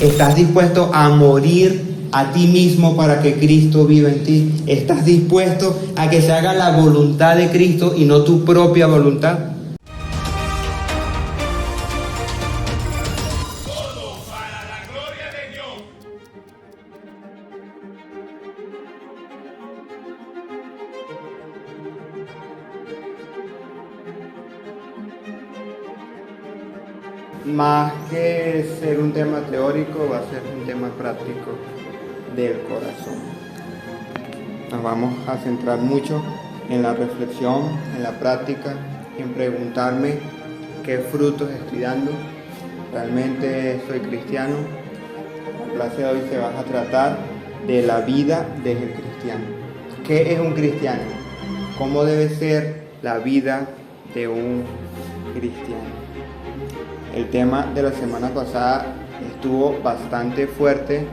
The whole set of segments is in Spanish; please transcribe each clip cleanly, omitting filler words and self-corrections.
¿Estás dispuesto a morir a ti mismo para que Cristo viva en ti? ¿Estás dispuesto a que se haga la voluntad de Cristo y no tu propia voluntad? Todo para la gloria de Dios. Más que ser un tema teórico, va a ser un tema práctico del corazón. Nos vamos a centrar mucho en la reflexión, en la práctica, en preguntarme qué frutos estoy dando. ¿Realmente soy cristiano? La clase de hoy se va a tratar de la vida del cristiano. ¿Qué es un cristiano? ¿Cómo debe ser la vida de un cristiano? El tema de la semana pasada estuvo bastante fuerte,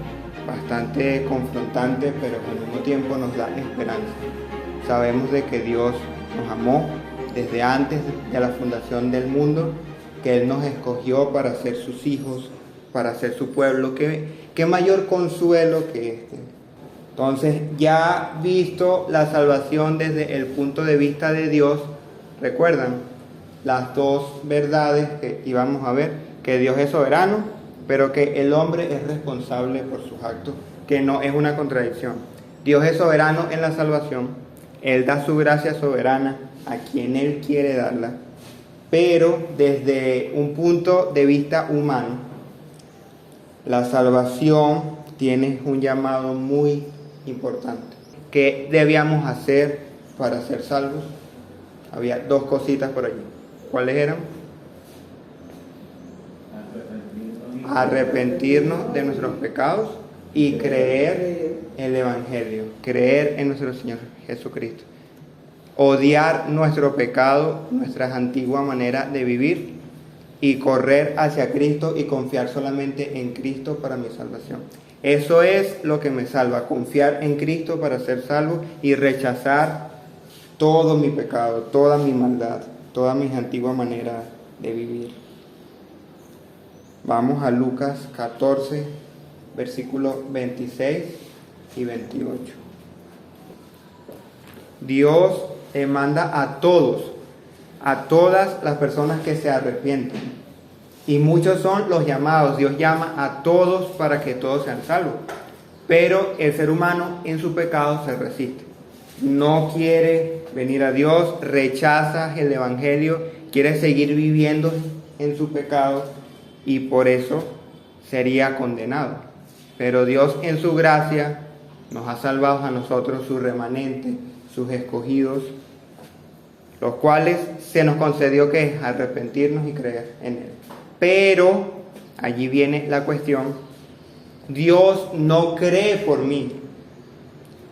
bastante confrontante, pero al mismo tiempo nos da esperanza. Sabemos de que Dios nos amó desde antes de la fundación del mundo, que Él nos escogió para ser sus hijos, para ser su pueblo. ¿Qué mayor consuelo que este? Entonces, ya visto la salvación desde el punto de vista de Dios, ¿recuerdan? Las dos verdades que íbamos a ver, que Dios es soberano, pero que el hombre es responsable por sus actos, que no es una contradicción. Dios es soberano en la salvación, Él da su gracia soberana a quien Él quiere darla, pero desde un punto de vista humano, la salvación tiene un llamado muy importante. ¿Qué debíamos hacer para ser salvos? Había dos cositas por allí. ¿Cuáles eran? Arrepentirnos de nuestros pecados y creer en el Evangelio, creer en nuestro Señor Jesucristo. Odiar nuestro pecado, nuestra antigua manera de vivir y correr hacia Cristo y confiar solamente en Cristo para mi salvación. Eso es lo que me salva, confiar en Cristo para ser salvo y rechazar todo mi pecado, toda mi maldad, toda mi antigua manera de vivir. Vamos a Lucas 14, versículos 26 y 28. Dios demanda a todos, a todas las personas que se arrepienten. Y muchos son los llamados. Dios llama a todos para que todos sean salvos. Pero el ser humano en su pecado se resiste. No quiere venir a Dios, rechaza el Evangelio, quiere seguir viviendo en su pecado y por eso sería condenado. Pero Dios en su gracia nos ha salvado a nosotros, su remanente, sus escogidos, los cuales se nos concedió que arrepentirnos y creer en Él. Pero allí viene la cuestión: Dios no cree por mí.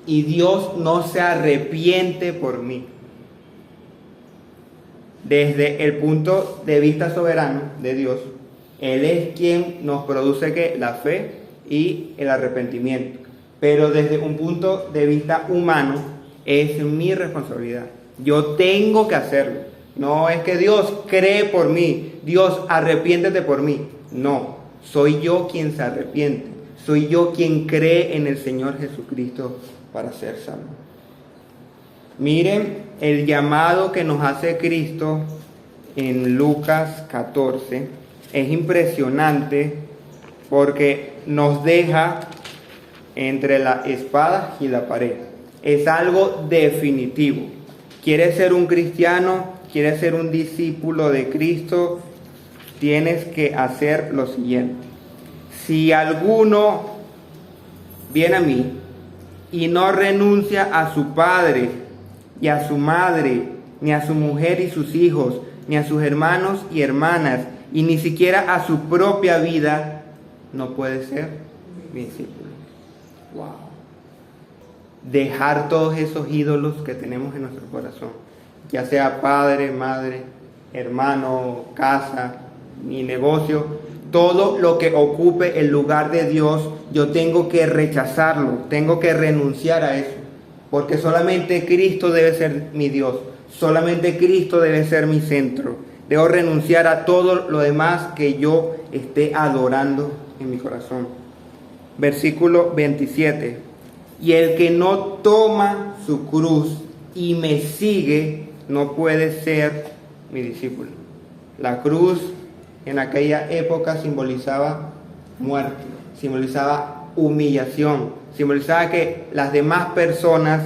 Y Dios no se arrepiente por mí. Desde el punto de vista soberano de Dios, Él es quien nos produce que la fe y el arrepentimiento. Pero desde un punto de vista humano, es mi responsabilidad. Yo tengo que hacerlo. No es que Dios cree por mí, Dios arrepiéntete por mí. No, soy yo quien se arrepiente. Soy yo quien cree en el Señor Jesucristo para ser salvo. Miren el llamado que nos hace Cristo en Lucas 14. Es impresionante porque nos deja entre la espada y la pared. Es algo definitivo. ¿Quieres ser un cristiano? ¿Quieres ser un discípulo de Cristo? Tienes que hacer lo siguiente. Si alguno viene a mí y no renuncia a su padre y a su madre, ni a su mujer y sus hijos, ni a sus hermanos y hermanas, y ni siquiera a su propia vida, no puede ser mi discípulo. Wow. Dejar todos esos ídolos que tenemos en nuestro corazón, ya sea padre, madre, hermano, casa, mi negocio, todo lo que ocupe el lugar de Dios, yo tengo que rechazarlo, tengo que renunciar a eso, porque solamente Cristo debe ser mi Dios, solamente Cristo debe ser mi centro. Debo renunciar a todo lo demás que yo esté adorando en mi corazón. Versículo 27. Y el que no toma su cruz y me sigue no puede ser mi discípulo. La cruz en aquella época simbolizaba muerte, simbolizaba humillación, simbolizaba que las demás personas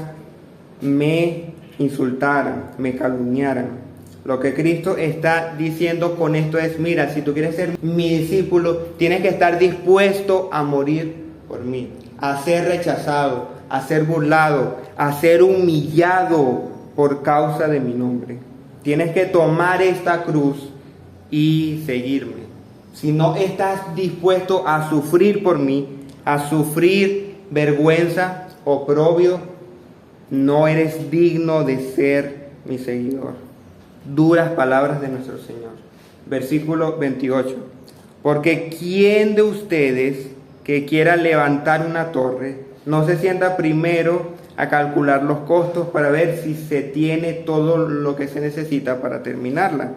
me insultaran, me calumniaran. Lo que Cristo está diciendo con esto es, mira, si tú quieres ser mi discípulo, tienes que estar dispuesto a morir por mí, a ser rechazado, a ser burlado, a ser humillado por causa de mi nombre. Tienes que tomar esta cruz y seguirme. Si no estás dispuesto a sufrir por mí, a sufrir vergüenza, oprobio, no eres digno de ser mi seguidor. Duras palabras de nuestro Señor. Versículo 28. Porque ¿quién de ustedes que quiera levantar una torre no se sienta primero a calcular los costos para ver si se tiene todo lo que se necesita para terminarla?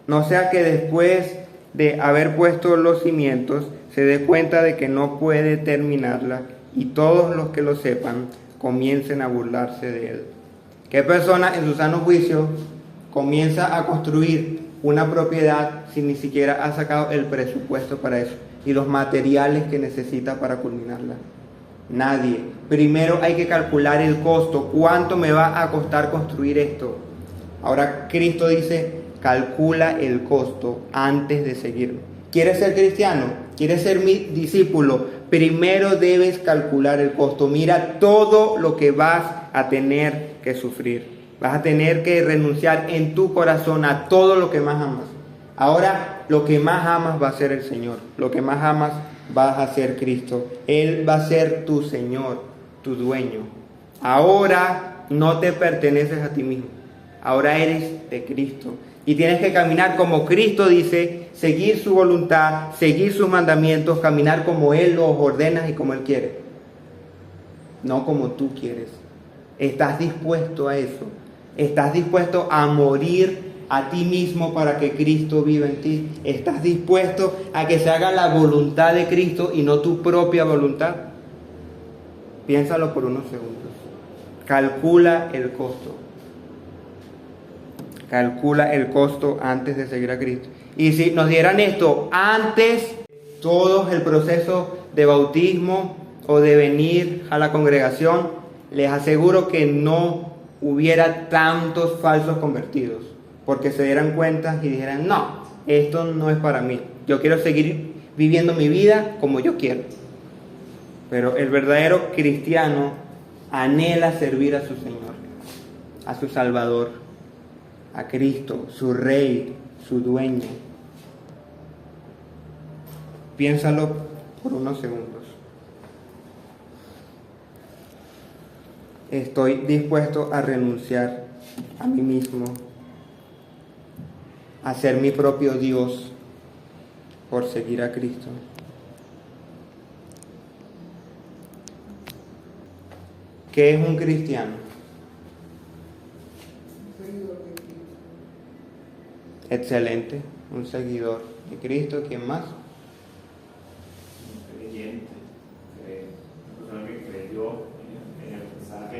No sea que después de haber puesto los cimientos se dé cuenta de que no puede terminarla y todos los que lo sepan comiencen a burlarse de él. ¿Qué persona en su sano juicio comienza a construir una propiedad si ni siquiera ha sacado el presupuesto para eso y los materiales que necesita para culminarla? Nadie. Primero hay que calcular el costo. ¿Cuánto me va a costar construir esto? Ahora Cristo dice, calcula el costo antes de seguirme. ¿Quieres ser cristiano? ¿Quieres ser mi discípulo? Primero debes calcular el costo. Mira todo lo que vas a tener que sufrir. Vas a tener que renunciar en tu corazón a todo lo que más amas. Ahora lo que más amas va a ser el Señor. Lo que más amas va a ser Cristo. Él va a ser tu Señor, tu dueño. Ahora no te perteneces a ti mismo. Ahora eres de Cristo. Y tienes que caminar como Cristo dice, seguir su voluntad, seguir sus mandamientos, caminar como Él los ordena y como Él quiere. No como tú quieres. ¿Estás dispuesto a eso? ¿Estás dispuesto a morir a ti mismo para que Cristo viva en ti? ¿Estás dispuesto a que se haga la voluntad de Cristo y no tu propia voluntad? Piénsalo por unos segundos. Calcula el costo. Calcula el costo antes de seguir a Cristo. Y si nos dieran esto antes, todo el proceso de bautismo o de venir a la congregación, les aseguro que no hubiera tantos falsos convertidos, porque se dieran cuenta y dijeran, no, esto no es para mí, yo quiero seguir viviendo mi vida como yo quiero. Pero el verdadero cristiano anhela servir a su Señor, a su Salvador, a Cristo, su Rey, su Dueño. Piénsalo por unos segundos. Estoy dispuesto a renunciar a mí mismo, a ser mi propio Dios por seguir a Cristo. ¿Qué es un cristiano? Excelente, un seguidor de Cristo. ¿Quién más? Un creyente, una persona que creyó en el mensaje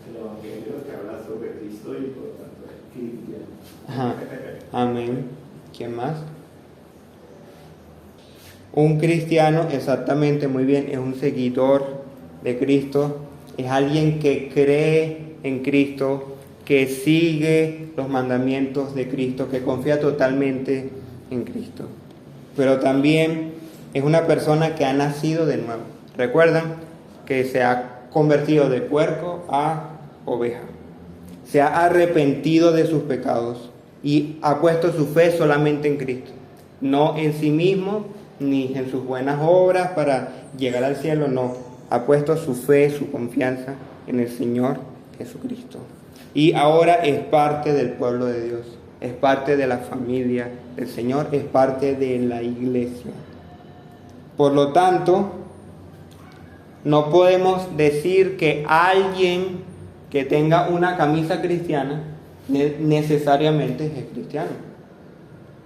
del Evangelio que habla sobre Cristo y por tanto es cristiano. Ajá. Amén. ¿Quién más? Un cristiano, exactamente, muy bien, es un seguidor de Cristo, es alguien que cree en Cristo, que sigue los mandamientos de Cristo, que confía totalmente en Cristo. Pero también es una persona que ha nacido de nuevo. ¿Recuerdan? Que se ha convertido de puerco a oveja. Se ha arrepentido de sus pecados y ha puesto su fe solamente en Cristo. No en sí mismo, ni en sus buenas obras para llegar al cielo, no. Ha puesto su fe, su confianza en el Señor Jesucristo. Y ahora es parte del pueblo de Dios, es parte de la familia del Señor, es parte de la iglesia. Por lo tanto, no podemos decir que alguien que tenga una camisa cristiana necesariamente es cristiano.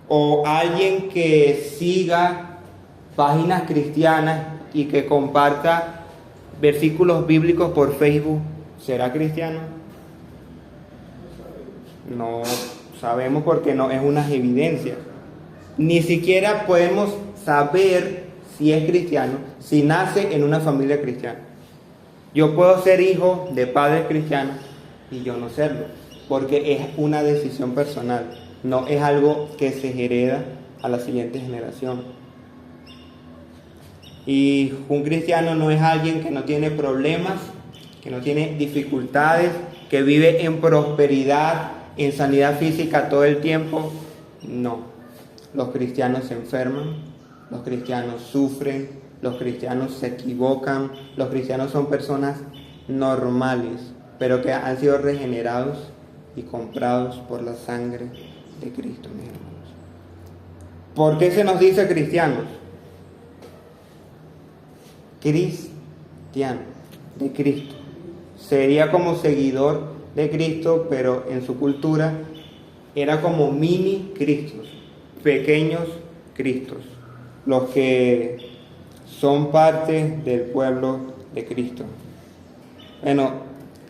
O alguien que siga páginas cristianas y que comparta versículos bíblicos por Facebook, ¿será cristiano? No sabemos porque no es una evidencia. Ni siquiera podemos saber si es cristiano si nace en una familia cristiana. Yo puedo ser hijo de padres cristianos y yo no serlo, porque es una decisión personal, no es algo que se hereda a la siguiente generación. Y un cristiano no es alguien que no tiene problemas, que no tiene dificultades, que vive en prosperidad, en sanidad física todo el tiempo. No, los cristianos se enferman, los cristianos sufren, los cristianos se equivocan, los cristianos son personas normales, pero que han sido regenerados y comprados por la sangre de Cristo, mis hermanos. ¿Por qué se nos dice cristianos? Cristiano, de Cristo. Sería como seguidor de Cristo, pero en su cultura era como mini Cristos, pequeños Cristos, los que son parte del pueblo de Cristo. Bueno,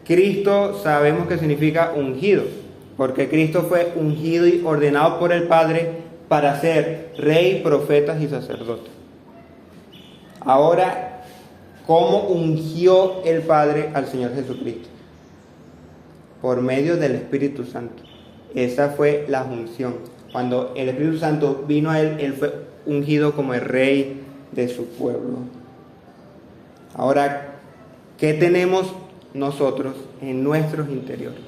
Cristo sabemos que significa ungido, porque Cristo fue ungido y ordenado por el Padre para ser rey, profeta y sacerdote. Ahora, ¿cómo ungió el Padre al Señor Jesucristo? Por medio del Espíritu Santo. Esa fue la unción. Cuando el Espíritu Santo vino a él, él fue ungido como el rey de su pueblo. Ahora, ¿qué tenemos nosotros en nuestros interiores?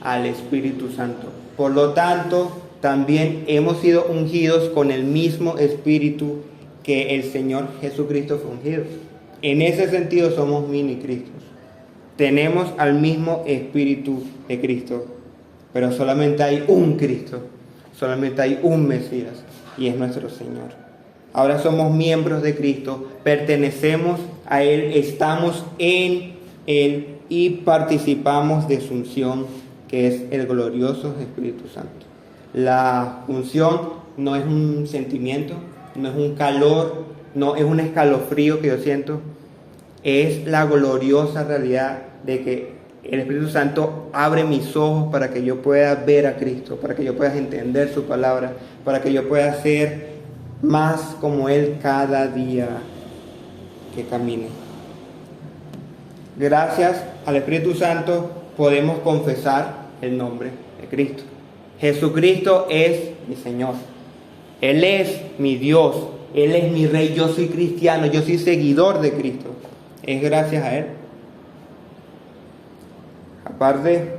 Al Espíritu Santo. Por lo tanto, también hemos sido ungidos con el mismo Espíritu que el Señor Jesucristo fue ungido. En ese sentido somos mini Cristos. Tenemos al mismo Espíritu de Cristo, pero solamente hay un Cristo, solamente hay un Mesías, y es nuestro Señor. Ahora somos miembros de Cristo, pertenecemos a Él, estamos en Él y participamos de su unción, que es el glorioso Espíritu Santo. La unción no es un sentimiento, no es un calor, no es un escalofrío que yo siento, es la gloriosa realidad de que el Espíritu Santo abre mis ojos para que yo pueda ver a Cristo, para que yo pueda entender su palabra, para que yo pueda ser más como Él cada día que camine. Gracias al Espíritu Santo podemos confesar el nombre de Cristo. Jesucristo es mi Señor. Él es mi Dios. Él es mi Rey. Yo soy cristiano. Yo soy seguidor de Cristo. Es gracias a Él. Aparte,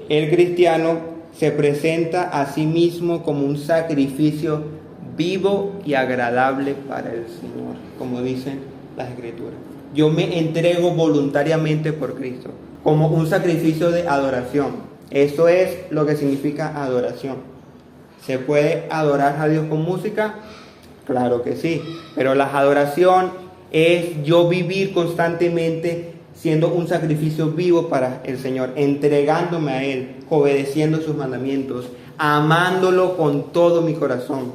el cristiano se presenta a sí mismo como un sacrificio vivo y agradable para el Señor, como dicen las Escrituras. Yo me entrego voluntariamente por Cristo, como un sacrificio de adoración. Eso es lo que significa adoración. ¿Se puede adorar a Dios con música? Claro que sí, pero la adoración es yo vivir constantemente siendo un sacrificio vivo para el Señor, entregándome a Él, obedeciendo sus mandamientos, amándolo con todo mi corazón,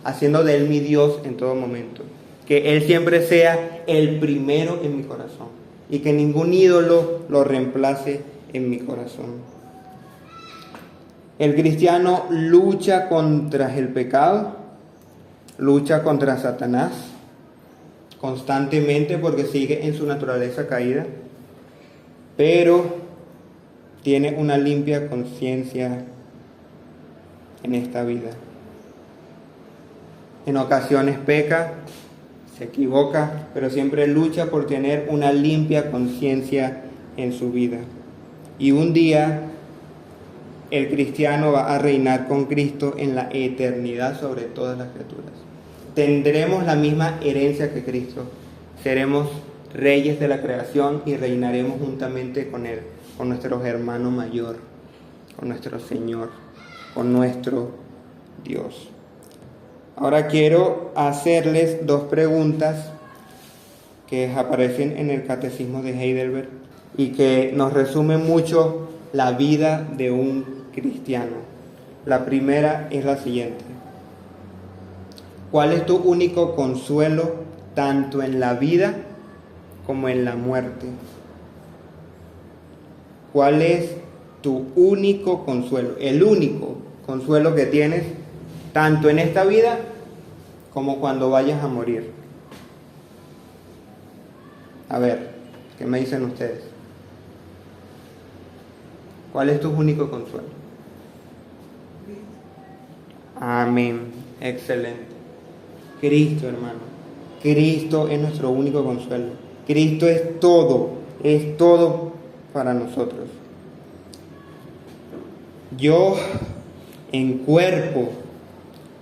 haciendo de Él mi Dios en todo momento. Que Él siempre sea el primero en mi corazón y que ningún ídolo lo reemplace en mi corazón. El cristiano lucha contra el pecado, lucha contra Satanás constantemente porque sigue en su naturaleza caída, pero tiene una limpia conciencia en esta vida. En ocasiones peca, se equivoca, pero siempre lucha por tener una limpia conciencia en su vida. Y un día el cristiano va a reinar con Cristo en la eternidad sobre todas las criaturas. Tendremos la misma herencia que Cristo. Seremos reyes de la creación y reinaremos juntamente con Él, con nuestro hermano mayor, con nuestro Señor, con nuestro Dios. Ahora quiero hacerles dos preguntas que aparecen en el Catecismo de Heidelberg y que nos resumen mucho la vida de un cristiano. La primera es la siguiente: ¿Cuál es tu único consuelo tanto en la vida como en la muerte? ¿Cuál es tu único consuelo? El único consuelo que tienes tanto en esta vida como cuando vayas a morir. A ver, ¿qué me dicen ustedes? ¿Cuál es tu único consuelo? Amén. Excelente. Cristo, hermano. Cristo es nuestro único consuelo. Cristo es todo para nosotros. Yo, en cuerpo,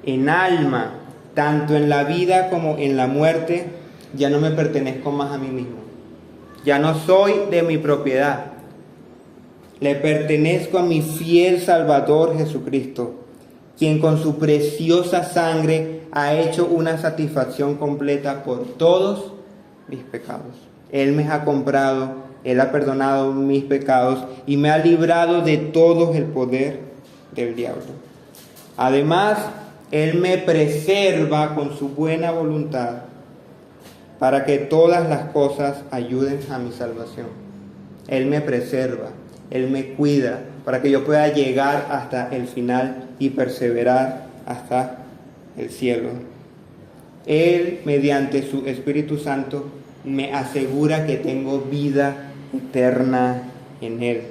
en alma, tanto en la vida como en la muerte, ya no me pertenezco más a mí mismo. Ya no soy de mi propiedad. Le pertenezco a mi fiel Salvador Jesucristo, quien con su preciosa sangre ha hecho una satisfacción completa por todos mis pecados. Él me ha comprado, Él ha perdonado mis pecados y me ha librado de todo el poder del diablo. Además, Él me preserva con su buena voluntad para que todas las cosas ayuden a mi salvación. Él me preserva, Él me cuida para que yo pueda llegar hasta el final y perseverar hasta el cielo. Él, mediante su Espíritu Santo, me asegura que tengo vida eterna en Él.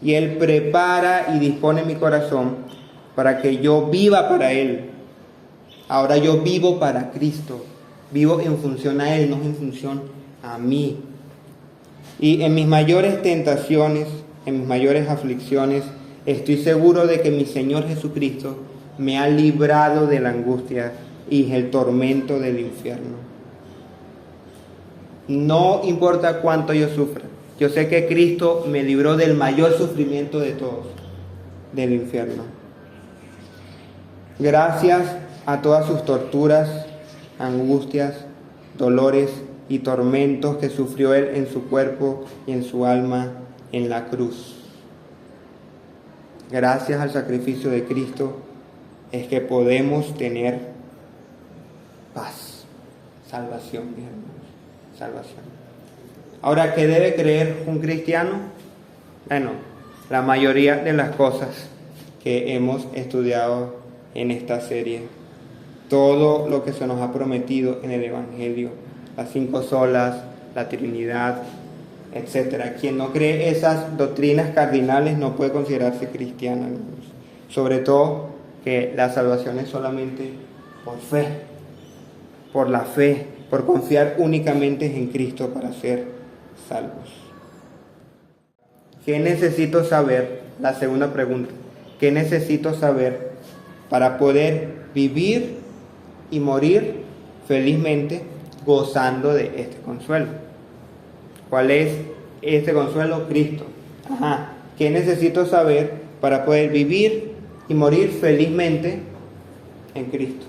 Y Él prepara y dispone mi corazón para que yo viva para Él. Ahora yo vivo para Cristo. Vivo en función a Él, no en función a mí. Y en mis mayores tentaciones, en mis mayores aflicciones, estoy seguro de que mi Señor Jesucristo me ha librado de la angustia y el tormento del infierno. No importa cuánto yo sufra, yo sé que Cristo me libró del mayor sufrimiento de todos, del infierno. Gracias a todas sus torturas, angustias, dolores y tormentos que sufrió Él en su cuerpo y en su alma en la cruz. Gracias al sacrificio de Cristo es que podemos tener paz, salvación, mis hermanos, salvación. Ahora, ¿qué debe creer un cristiano? Bueno, la mayoría de las cosas que hemos estudiado en esta serie, todo lo que se nos ha prometido en el Evangelio, las 5 solas, la Trinidad, etcétera. Quien no cree esas doctrinas cardinales no puede considerarse cristiano, hermanos. Sobre todo que la salvación es solamente por fe, por la fe, por confiar únicamente en Cristo para ser salvos. ¿Qué necesito saber? La segunda pregunta. ¿Qué necesito saber para poder vivir y morir felizmente gozando de este consuelo? ¿Cuál es este consuelo? Cristo. ¿Qué necesito saber para poder vivir y morir felizmente en Cristo,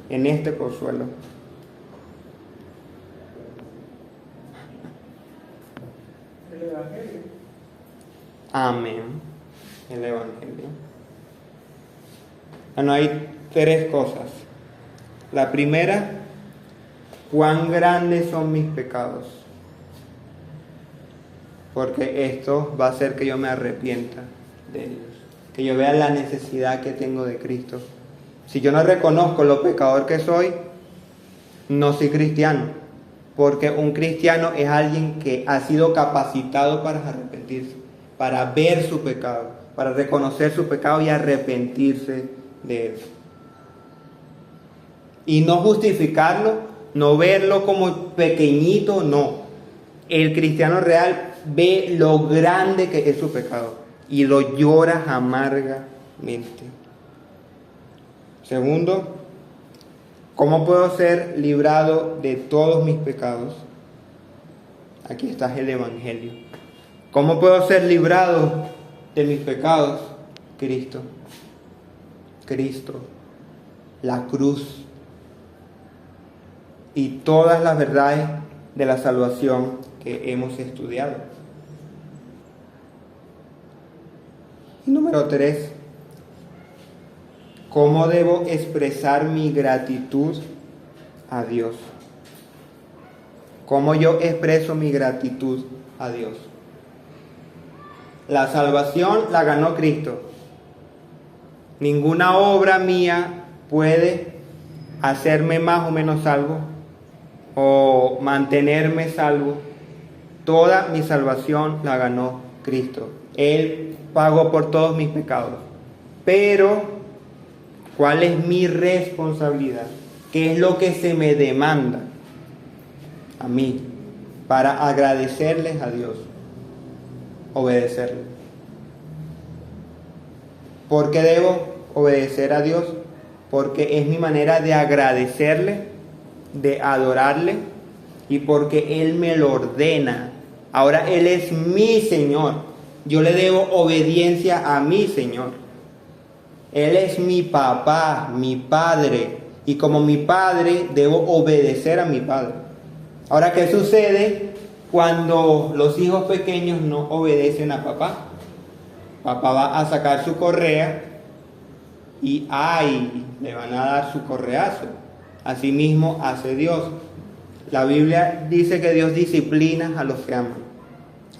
en este consuelo? El Evangelio. Amén. El Evangelio. Bueno, hay 3 cosas. La primera, cuán grandes son mis pecados. Porque esto va a hacer que yo me arrepienta de ellos, que yo vea la necesidad que tengo de Cristo. Si yo no reconozco lo pecador que soy, no soy cristiano, porque un cristiano es alguien que ha sido capacitado para arrepentirse, para ver su pecado, para reconocer su pecado y arrepentirse de él. Y no justificarlo, no verlo como pequeñito, no. El cristiano real ve lo grande que es su pecado y lo llora amargamente. Segundo, ¿cómo puedo ser librado de todos mis pecados? Aquí está el Evangelio. ¿Cómo puedo ser librado de mis pecados? Cristo. Cristo. La cruz. Y todas las verdades de la salvación que hemos estudiado. Y número 3, ¿cómo debo expresar mi gratitud a Dios? ¿Cómo yo expreso mi gratitud a Dios? La salvación la ganó Cristo. Ninguna obra mía puede hacerme más o menos salvo o mantenerme salvo. Toda mi salvación la ganó Cristo. Él pagó por todos mis pecados. Pero, ¿cuál es mi responsabilidad? ¿Qué es lo que se me demanda a mí para agradecerles a Dios? Obedecerle. ¿Por qué debo obedecer a Dios? Porque es mi manera de agradecerle, de adorarle, y porque Él me lo ordena. Ahora Él es mi Señor. Yo le debo obediencia a mi Señor. Él es mi papá, mi padre. Y como mi padre, debo obedecer a mi padre. Ahora, ¿qué sucede cuando los hijos pequeños no obedecen a papá? Papá va a sacar su correa y le van a dar su correazo. Asimismo hace Dios. La Biblia dice que Dios disciplina a los que aman.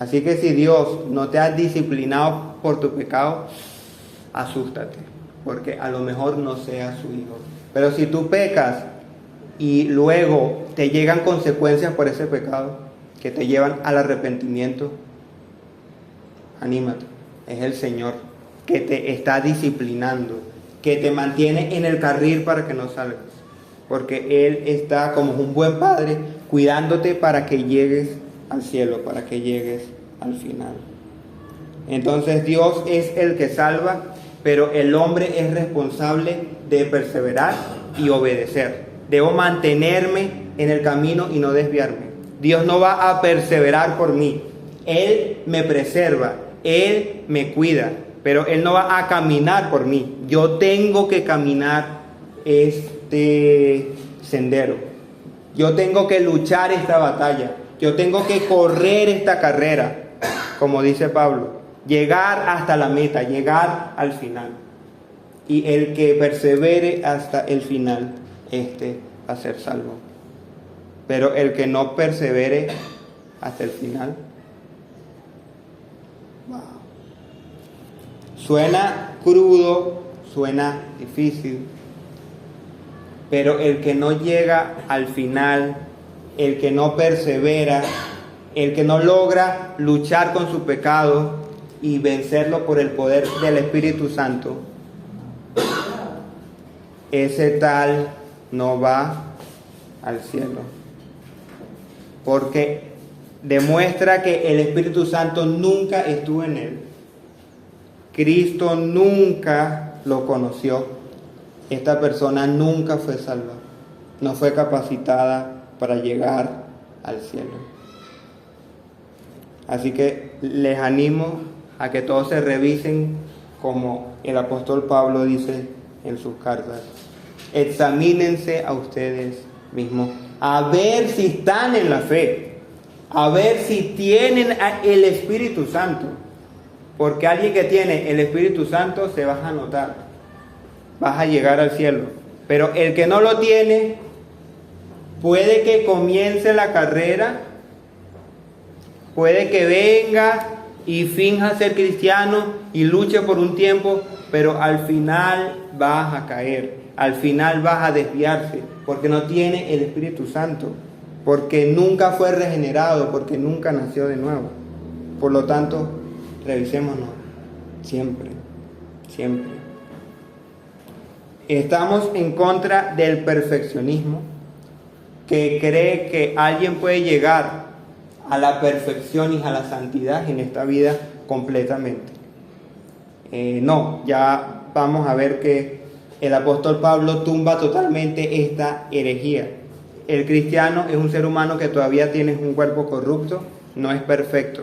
Así que si Dios no te ha disciplinado por tu pecado, asústate, porque a lo mejor no seas su hijo. Pero si tú pecas y luego te llegan consecuencias por ese pecado que te llevan al arrepentimiento, anímate. Es el Señor que te está disciplinando, que te mantiene en el carril para que no salgas. Porque Él está como un buen padre cuidándote para que llegues al cielo, para que llegues al final. Entonces Dios es el que salva, pero el hombre es responsable de perseverar y obedecer. Debo mantenerme en el camino y no desviarme. Dios no va a perseverar por mí. Él me preserva, Él me cuida, pero Él no va a caminar por mí. Yo tengo que caminar este sendero. Yo tengo que luchar esta batalla. Yo tengo que correr esta carrera, como dice Pablo. Llegar hasta la meta, llegar al final. Y el que persevere hasta el final, va a ser salvo. Pero el que no persevere hasta el final, suena crudo, suena difícil, pero el que no llega al final, el que no persevera, el que no logra luchar con su pecado y vencerlo por el poder del Espíritu Santo, ese tal no va al cielo. Porque demuestra que el Espíritu Santo nunca estuvo en él. Cristo nunca lo conoció. Esta persona nunca fue salva. No fue capacitada para llegar al cielo. Así que les animo a que todos se revisen, como el apóstol Pablo dice en sus cartas. Examínense a ustedes mismos, a ver si están en la fe, a ver si tienen el Espíritu Santo. Porque alguien que tiene el Espíritu Santo se va a notar, vas a llegar al cielo. Pero el que no lo tiene, puede que comience la carrera, puede que venga y finja ser cristiano y luche por un tiempo, pero al final vas a caer, al final vas a desviarse, porque no tiene el Espíritu Santo, porque nunca fue regenerado, porque nunca nació de nuevo. Por lo tanto, revisémonos siempre, siempre. Estamos en contra del perfeccionismo, que cree que alguien puede llegar a la perfección y a la santidad en esta vida completamente. No, ya vamos a ver que el apóstol Pablo tumba totalmente esta herejía. El cristiano es un ser humano que todavía tiene un cuerpo corrupto, no es perfecto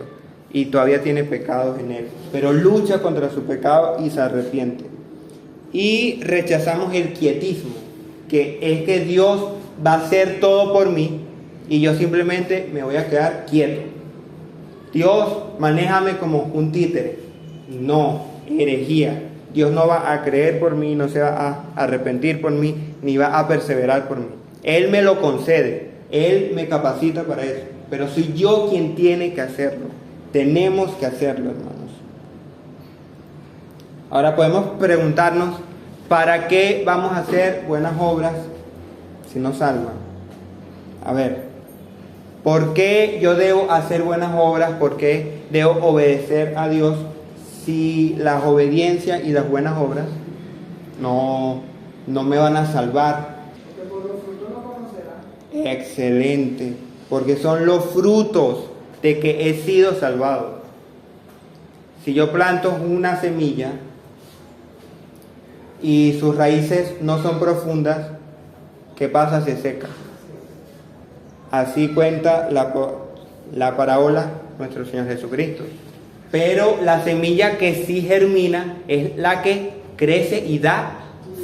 y todavía tiene pecados en él, pero lucha contra su pecado y se arrepiente. Y rechazamos el quietismo, que es que Dios va a hacer todo por mí y yo simplemente me voy a quedar quieto. Dios, manéjame como un títere. No, herejía. Dios no va a creer por mí, no se va a arrepentir por mí, ni va a perseverar por mí. Él me lo concede, Él me capacita para eso, pero soy yo quien tiene que hacerlo. Tenemos que hacerlo, hermanos. Ahora podemos preguntarnos, ¿para qué vamos a hacer buenas obras si nos salvan? A ver, ¿por qué yo debo hacer buenas obras? ¿Por qué debo obedecer a Dios si las obediencias y las buenas obras no me van a salvar? Porque por los frutos no conocerán. Excelente, porque son los frutos de que he sido salvado. Si yo planto una semilla y sus raíces no son profundas, ¿qué pasa? Se seca. Así cuenta la parábola nuestro Señor Jesucristo. Pero la semilla que sí germina es la que crece y da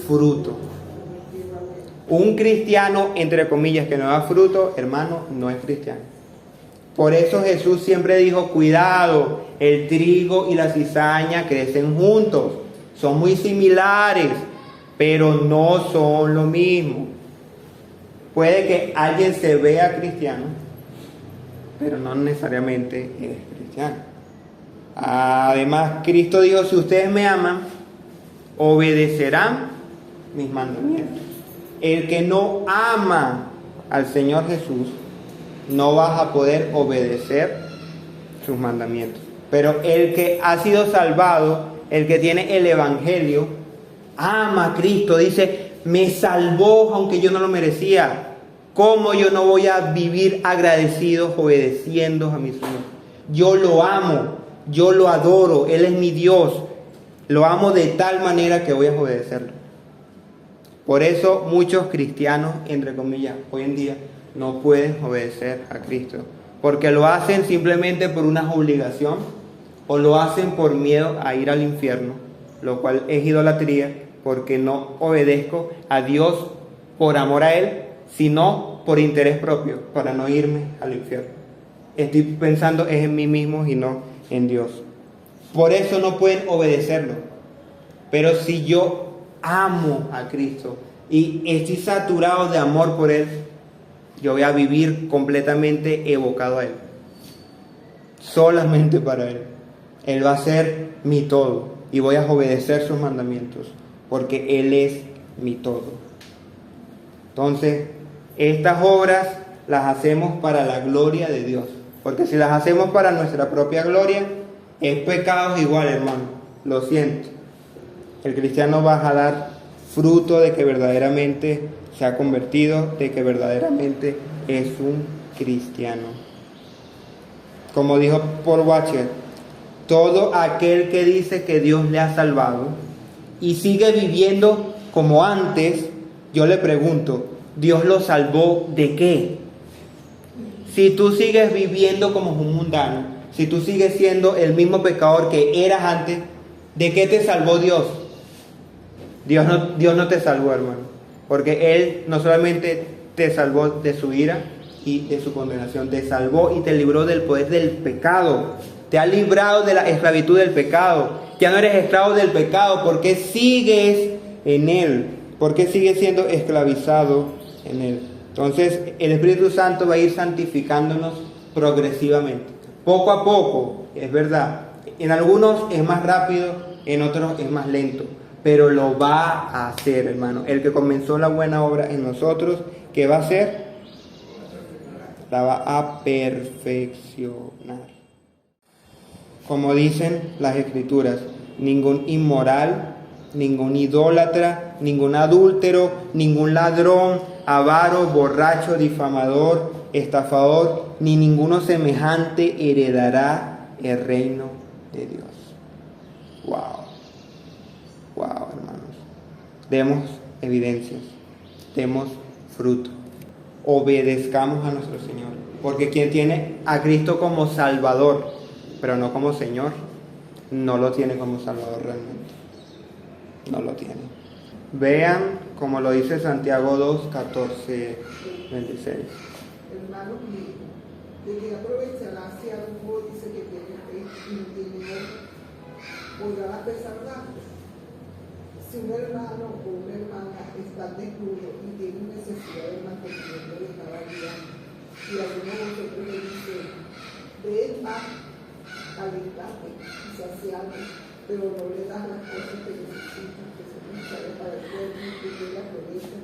fruto. Un cristiano, entre comillas, que no da fruto, hermano, no es cristiano. Por eso Jesús siempre dijo, cuidado, el trigo y la cizaña crecen juntos. Son muy similares, pero no son lo mismo. Puede que alguien se vea cristiano, pero no necesariamente es cristiano. Además, Cristo dijo, si ustedes me aman, obedecerán mis mandamientos. El que no ama al Señor Jesús, no vas a poder obedecer sus mandamientos. Pero el que ha sido salvado, el que tiene el Evangelio, ama a Cristo, dice, me salvó aunque yo no lo merecía. ¿Cómo yo no voy a vivir agradecido obedeciendo a mi Señor? Yo lo amo, yo lo adoro, Él es mi Dios. Lo amo de tal manera que voy a obedecerlo. Por eso muchos cristianos, entre comillas, hoy en día no pueden obedecer a Cristo. Porque lo hacen simplemente por una obligación o lo hacen por miedo a ir al infierno, lo cual es idolatría, porque no obedezco a Dios por amor a Él, sino por interés propio, para no irme al infierno. Estoy pensando es en mí mismo y no en Dios. Por eso no pueden obedecerlo. Pero si yo amo a Cristo y estoy saturado de amor por Él, yo voy a vivir completamente evocado a Él. Solamente para Él. Él va a ser mi todo y voy a obedecer sus mandamientos, porque Él es mi todo. Entonces, estas obras las hacemos para la gloria de Dios. Porque si las hacemos para nuestra propia gloria, es pecado igual, hermano. Lo siento. El cristiano va a dar fruto de que verdaderamente se ha convertido, de que verdaderamente es un cristiano. Como dijo Paul Washer, todo aquel que dice que Dios le ha salvado y sigue viviendo como antes, yo le pregunto, ¿Dios lo salvó de qué? Si tú sigues viviendo como un mundano, si tú sigues siendo el mismo pecador que eras antes, ¿de qué te salvó Dios? Dios no te salvó, hermano, porque Él no solamente te salvó de su ira y de su condenación, te salvó y te libró del poder del pecado, te ha librado de la esclavitud del pecado. Ya no eres esclavo del pecado, porque sigues en Él, porque sigues siendo esclavizado en Él. Entonces el Espíritu Santo va a ir santificándonos progresivamente, poco a poco, es verdad. En algunos es más rápido, en otros es más lento, pero lo va a hacer, hermano. El que comenzó la buena obra en nosotros, ¿qué va a hacer? La va a perfeccionar. Como dicen las Escrituras, ningún inmoral, ningún idólatra, ningún adúltero, ningún ladrón, avaro, borracho, difamador, estafador, ni ninguno semejante heredará el reino de Dios. Wow, hermanos. Demos evidencias, demos fruto, obedezcamos a nuestro Señor, porque quien tiene a Cristo como Salvador, pero no como Señor, no lo tiene como Salvador realmente. No lo tiene. Vean como lo dice Santiago 2, 14, 26. Hermanos míos, ¿de qué aprovechará si alguno dice que tiene fe y no tiene obra? ¿Podrá pesar datos? Si un hermano o una hermana está desnudo y tiene necesidad de mantenimiento de cada día, y alguno de vosotros le dice, ven a alentarte y saciarme, pero no le das las cosas que necesitan, que son necesarias para el cuerpo y que la aprovecha.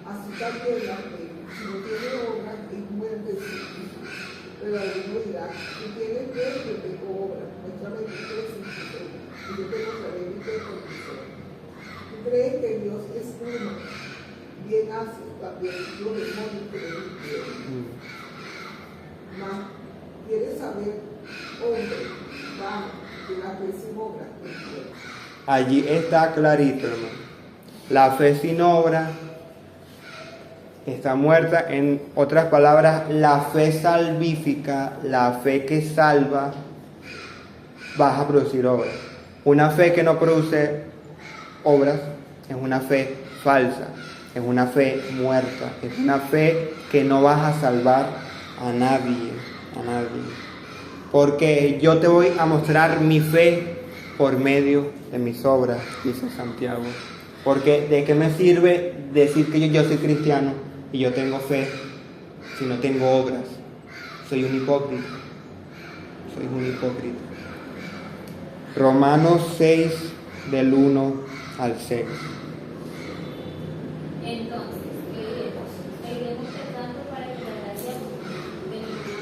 Así también la fe, si no tiene obras, es muerte en sí misma. Pero alguno dirá, tú tienes fe, yo tengo obras, muéstrame tu fe sin tu fe, y yo te mostraré mi fe con mi fe. Tú crees que Dios es uno, bien haces también los demonios creen en Dios. Mas, ¿quieres saber, hombre, vamos, que la fe sin obras es muerte? Allí está clarito, hermano. La fe sin obra está muerta. En otras palabras, la fe salvífica, la fe que salva, vas a producir obras. Una fe que no produce obras es una fe falsa, es una fe muerta, es una fe que no vas a salvar a nadie, Porque yo te voy a mostrar mi fe por medio de mis obras, dice Santiago. Porque ¿de qué me sirve decir que yo soy cristiano y yo tengo fe si no tengo obras? Soy un hipócrita. Romanos 6, del 1 al 6. Entonces, ¿qué diremos? ¿Seguiremos pecando para que la gracia bendiga?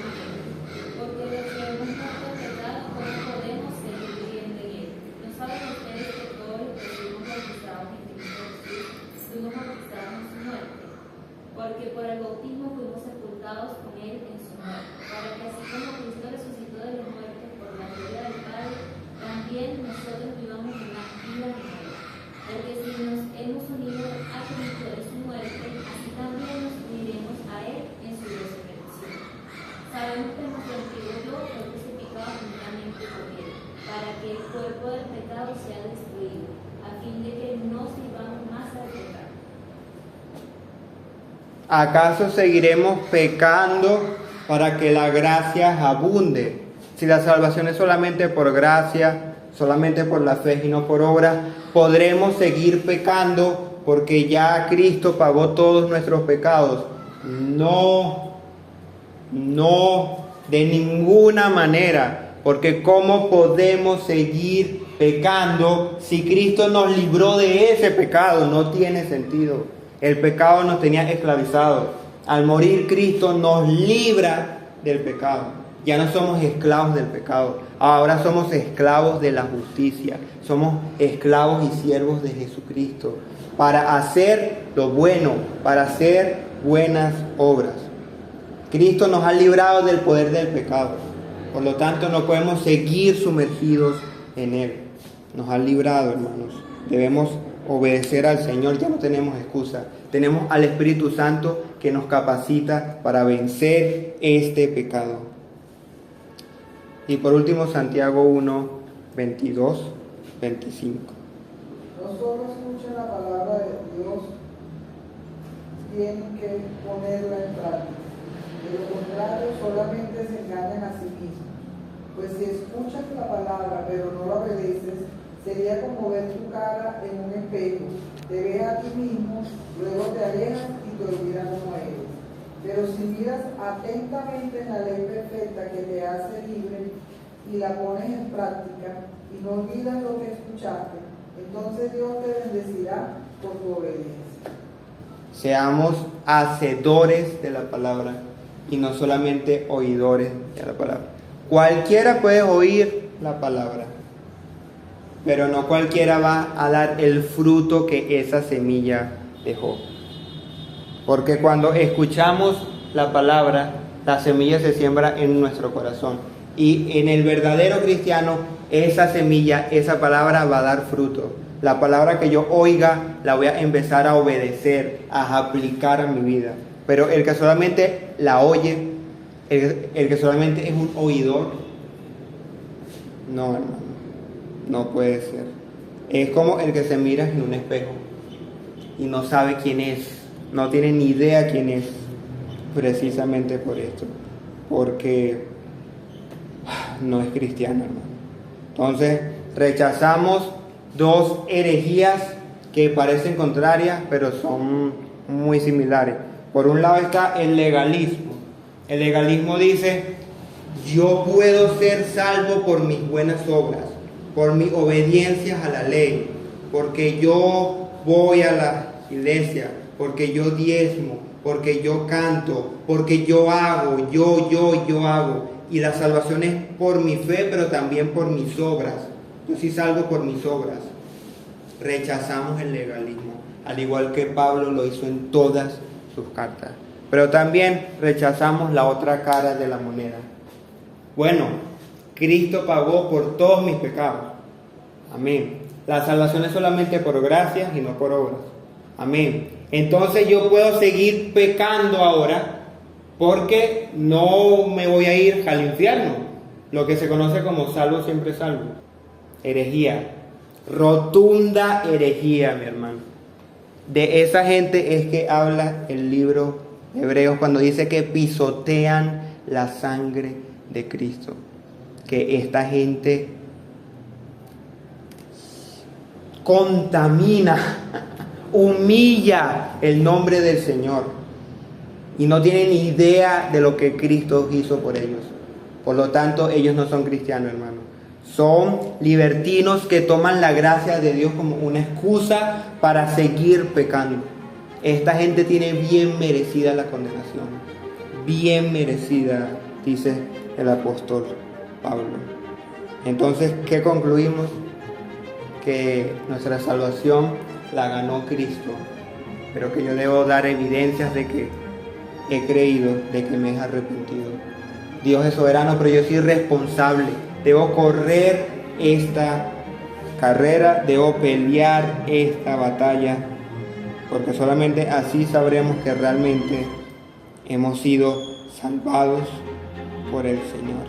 Porque los que hemos muerto al pecado, ¿cómo podemos seguir viviendo en él? ¿No saben ustedes que todos los que fuimos bautizados en Cristo Jesús, fuimos bautizados en su muerte? Porque por el bautismo fuimos sepultados con él en su muerte, para que así como Cristo resucitó de los muertos por la gloria del Padre, también nosotros vivamos una vida nueva. Porque si nos hemos unido a Cristo en su muerte, así también nos uniremos a él en su resurrección. Sabemos que nuestro antiguo yo fue crucificado juntamente con él, para que el cuerpo del pecado sea destruido, a fin de que no sirvamos más al pecado. ¿Acaso seguiremos pecando para que la gracia abunde? Si la salvación es solamente por gracia, solamente por la fe y no por obra, ¿podremos seguir pecando porque ya Cristo pagó todos nuestros pecados? No, de ninguna manera. Porque ¿cómo podemos seguir pecando si Cristo nos libró de ese pecado? No tiene sentido. El pecado nos tenía esclavizados. Al morir Cristo nos libra del pecado. Ya no somos esclavos del pecado. Ahora somos esclavos de la justicia. Somos esclavos y siervos de Jesucristo. Para hacer lo bueno, para hacer buenas obras. Cristo nos ha librado del poder del pecado. Por lo tanto, no podemos seguir sumergidos en él. Nos ha librado, hermanos. Debemos obedecer al Señor, ya no tenemos excusa. Tenemos al Espíritu Santo que nos capacita para vencer este pecado. Y por último, Santiago 1, 22, 25. No solo escuchan la palabra de Dios, tienen que ponerla en práctica. De lo contrario, solamente se engañan a sí mismos. Pues si escuchas la palabra pero no la obedeces, sería como ver tu cara en un espejo. Te ves a ti mismo, luego te alejas y te olvidas cómo eres. Pero si miras atentamente en la ley perfecta que te hace libre y la pones en práctica y no olvidas lo que escuchaste, entonces Dios te bendecirá por tu obediencia. Seamos hacedores de la palabra y no solamente oidores de la palabra. Cualquiera puede oír la palabra, pero no cualquiera va a dar el fruto que esa semilla dejó. Porque cuando escuchamos la palabra, la semilla se siembra en nuestro corazón. Y en el verdadero cristiano, esa semilla, esa palabra va a dar fruto. La palabra que yo oiga, la voy a empezar a obedecer, a aplicar a mi vida. Pero el que solamente la oye, el que solamente es un oidor, no, hermano, no puede ser. Es como el que se mira en un espejo y no sabe quién es, no tiene ni idea quién es, precisamente por esto, porque no es cristiano, hermano. Entonces rechazamos dos herejías que parecen contrarias, pero son muy similares. Por un lado está el legalismo. El legalismo dice: yo puedo ser salvo por mis buenas obras, por mis obediencias a la ley, porque yo voy a la iglesia, porque yo diezmo, porque yo canto, porque yo hago, yo hago. Y la salvación es por mi fe, pero también por mis obras. Yo sí salvo por mis obras. Rechazamos el legalismo, al igual que Pablo lo hizo en todas sus cartas. Pero también rechazamos la otra cara de la moneda. Bueno, Cristo pagó por todos mis pecados. Amén. La salvación es solamente por gracia y no por obras. Amén. Entonces yo puedo seguir pecando ahora porque no me voy a ir al infierno. Lo que se conoce como salvo siempre salvo. Herejía. Rotunda herejía, mi hermano. De esa gente es que habla el libro de Hebreos cuando dice que pisotean la sangre de Cristo. Que esta gente contamina, humilla el nombre del Señor y no tienen ni idea de lo que Cristo hizo por ellos. Por lo tanto, ellos no son cristianos, hermano. Son libertinos que toman la gracia de Dios como una excusa para seguir pecando. Esta gente tiene bien merecida la condenación. Bien merecida, dice el apóstol Pablo. Entonces, ¿qué concluimos? Que nuestra salvación la ganó Cristo, pero que yo debo dar evidencias de que he creído, de que me he arrepentido. Dios es soberano, pero yo soy responsable. Debo correr esta carrera, debo pelear esta batalla, porque solamente así sabremos que realmente hemos sido salvados por el Señor.